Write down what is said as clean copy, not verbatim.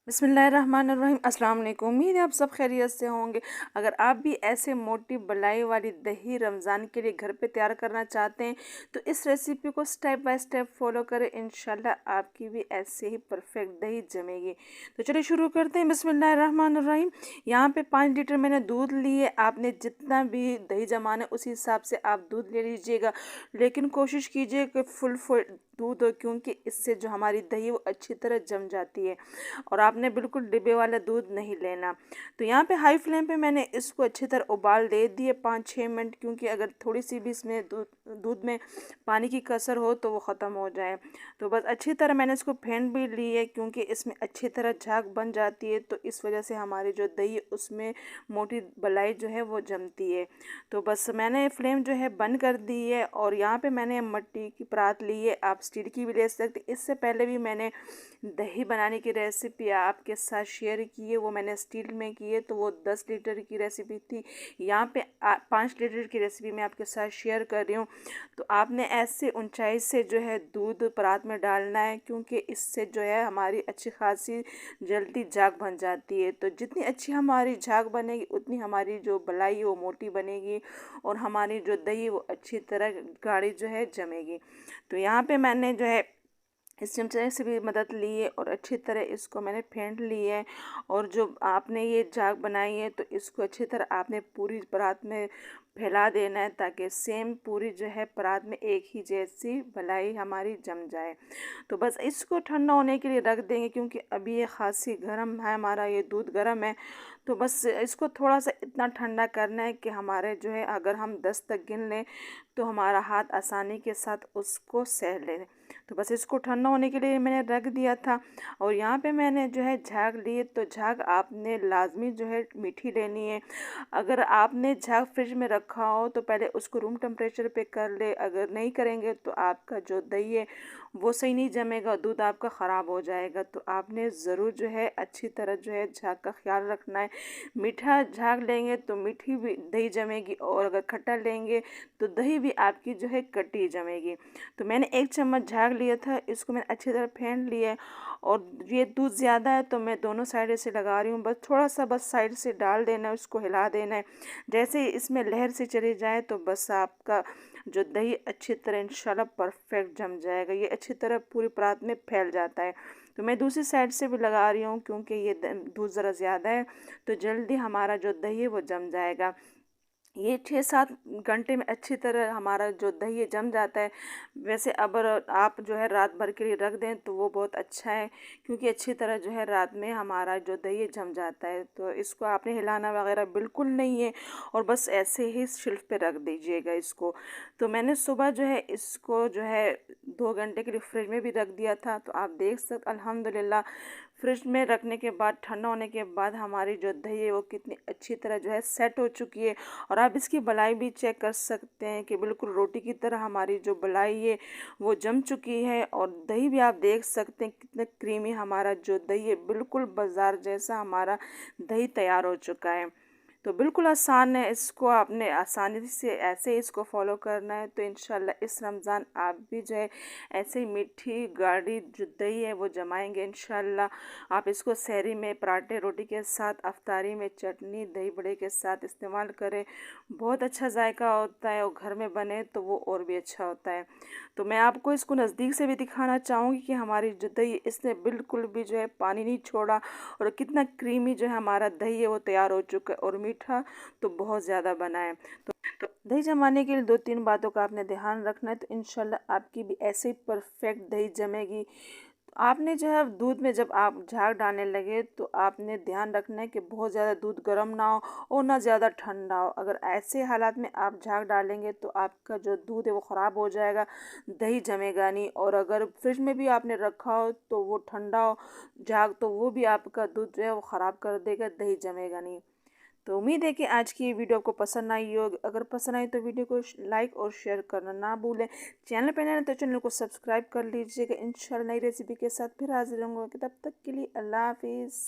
बिस्मिल्लाहिर्रहमानिर्रहीम। अस्सलाम वालेकुम। उम्मीद है आप सब खैरियत से होंगे। अगर आप भी ऐसे मोटी बलाई वाली दही रमज़ान के लिए घर पे तैयार करना चाहते हैं तो इस रेसिपी को स्टेप बाय स्टेप फॉलो करें, इंशाल्लाह आपकी भी ऐसे ही परफेक्ट दही जमेगी। तो चलिए शुरू करते हैं। बिस्मिल्लाहिर्रहमानिर्रहीम। यहाँ पे 5 लीटर मैंने दूध लिए। आपने जितना भी दही जमाना है उसी हिसाब से आप दूध ले लीजिएगा, लेकिन कोशिश कीजिए कि फुल दूध हो, क्योंकि इससे जो हमारी दही वो अच्छी तरह जम जाती है। और आपने बिल्कुल डिब्बे वाला दूध नहीं लेना। तो यहाँ पे हाई फ्लेम पे मैंने इसको अच्छी तरह उबाल दे दिए 5-6 मिनट, क्योंकि अगर थोड़ी सी भी इसमें दूध में पानी की कसर हो तो वो ख़त्म हो जाए। तो बस अच्छी तरह मैंने इसको फेंट भी ली है, क्योंकि इसमें अच्छी तरह झाग बन जाती है, तो इस वजह से हमारी जो दही उसमें मोटी बलाई जो है वो जमती है। तो बस मैंने फ्लेम जो है बंद कर दी है। और यहाँ पे मैंने मट्टी की परात ली है, आप स्टील की भी ले सकते। इससे पहले भी मैंने दही बनाने की रेसिपी आपके साथ शेयर की है, वो मैंने स्टील में की है, तो वो 10 लीटर की रेसिपी थी। यहाँ पे 5 लीटर की रेसिपी मैं आपके साथ शेयर कर रही हूँ। तो आपने ऐसे ऊंचाई से जो है दूध परात में डालना है, क्योंकि इससे जो है हमारी अच्छी खासी जल्दी झाग बन जाती है। तो जितनी अच्छी हमारी झाग बनेगी उतनी हमारी जो बलाई है वो मोटी बनेगी, और हमारी जो दही वो अच्छी तरह गाढ़ी जो है जमेगी। तो यहाँ पे मैंने जो है इस चमचे से भी मदद ली है और अच्छी तरह इसको मैंने फेंट ली है। और जो आपने ये झाग बनाई है तो इसको अच्छी तरह आपने पूरी परात में फैला देना है, ताकि सेम पूरी जो है परात में एक ही जैसी मलाई हमारी जम जाए। तो बस इसको ठंडा होने के लिए रख देंगे, क्योंकि अभी ये खासी गर्म है, हमारा ये दूध गर्म है। तो बस इसको थोड़ा सा इतना ठंडा करना है कि हमारे जो है अगर हम 10 तक गिन लें तो हमारा हाथ आसानी के साथ उसको सह ले। तो बस इसको ठंडा होने के लिए मैंने रख दिया था। और यहाँ पे मैंने जो है झाग ली, तो झाग आपने लाजमी जो है मीठी लेनी है। अगर आपने झाग फ्रिज में रखा हो तो पहले उसको रूम टेम्परेचर पे कर ले। अगर नहीं करेंगे तो आपका जो दही है वो सही नहीं जमेगा, दूध आपका ख़राब हो जाएगा। तो आपने ज़रूर जो है अच्छी तरह जो है झाग का ख्याल रखना है। मीठा झाग लेंगे तो मीठी भी दही जमेगी, और अगर खट्टा लेंगे तो दही भी आपकी जो है खट्टी जमेगी। तो मैंने 1 चम्मच झाग लिया था, इसको मैंने अच्छी तरह फेंट लिया है। और ये दूध ज़्यादा है तो मैं दोनों साइड से लगा रही हूँ, बस थोड़ा सा बस साइड से डाल देना है, उसको हिला देना है। जैसे ही इसमें लहर से चली जाए तो बस आपका जो दही अच्छी तरह इंशाल्लाह परफेक्ट जम जाएगा। ये अच्छी तरह पूरी परात में फैल जाता है। तो मैं दूसरी साइड से भी लगा रही हूँ, क्योंकि ये दूध ज़रा ज़्यादा है तो जल्दी हमारा जो दही है वो जम जाएगा। ये 6-7 घंटे में अच्छी तरह हमारा जो दही है जम जाता है। वैसे अगर आप जो है रात भर के लिए रख दें तो वो बहुत अच्छा है, क्योंकि अच्छी तरह जो है रात में हमारा जो दही है जम जाता है। तो इसको आपने हिलाना वगैरह बिल्कुल नहीं है, और बस ऐसे ही शेल्फ पे रख दीजिएगा इसको। तो मैंने सुबह जो है इसको जो है 2 घंटे के लिए फ्रिज में भी रख दिया था। तो आप देख सकते अल्हम्दुलिल्लाह फ्रिज में रखने के बाद ठंडा होने के बाद हमारी जो दही है वो कितनी अच्छी तरह जो है सेट हो चुकी है। और आप इसकी बलाई भी चेक कर सकते हैं कि बिल्कुल रोटी की तरह हमारी जो बलाई है वो जम चुकी है। और दही भी आप देख सकते हैं कितना क्रीमी हमारा जो दही है, बिल्कुल बाज़ार जैसा हमारा दही तैयार हो चुका है। तो बिल्कुल आसान है, इसको आपने आसानी से ऐसे इसको फॉलो करना है। तो इंशाल्लाह इस रमज़ान आप भी जो है ऐसे ही मीठी गाढ़ी जो दही है वो जमाएंगे इंशाल्लाह। आप इसको सहरी में पराठे रोटी के साथ, अफ्तारी में चटनी दही बड़े के साथ इस्तेमाल करें, बहुत अच्छा जायका होता है। और घर में बने तो वो और भी अच्छा होता है। तो मैं आपको इसको नज़दीक से भी दिखाना चाहूँगी कि हमारी जो दही इसने बिल्कुल भी जो है पानी नहीं छोड़ा, और कितना क्रीमी जो है हमारा दही है वो तैयार हो चुका है, और मीठा तो बहुत ज़्यादा बना है। तो दही जमाने के लिए 2-3 बातों का आपने ध्यान रखना है, तो इंशाल्लाह आपकी भी ऐसे ही परफेक्ट दही जमेगी। आपने जो है दूध में जब आप झाग डालने लगे तो आपने ध्यान रखना है कि बहुत ज़्यादा दूध गर्म ना हो और ना ज़्यादा ठंडा हो। अगर ऐसे हालात में आप झाग डालेंगे तो आपका जो दूध है वो ख़राब हो जाएगा, दही जमेगा नहीं। और अगर फ्रिज में भी आपने रखा हो तो वो ठंडा हो झाग, तो वो भी आपका दूध जो है वो ख़राब कर देगा, दही जमेगा नहीं। तो उम्मीद है कि आज की ये वीडियो आपको पसंद आई हो। अगर पसंद आई तो वीडियो को लाइक और शेयर करना ना भूलें। चैनल पर नए हैं तो चैनल को सब्सक्राइब कर लीजिएगा। इंशाल्लाह नई रेसिपी के साथ फिर हाजिर होंगे। तब तक के लिए अल्लाह हाफिज़।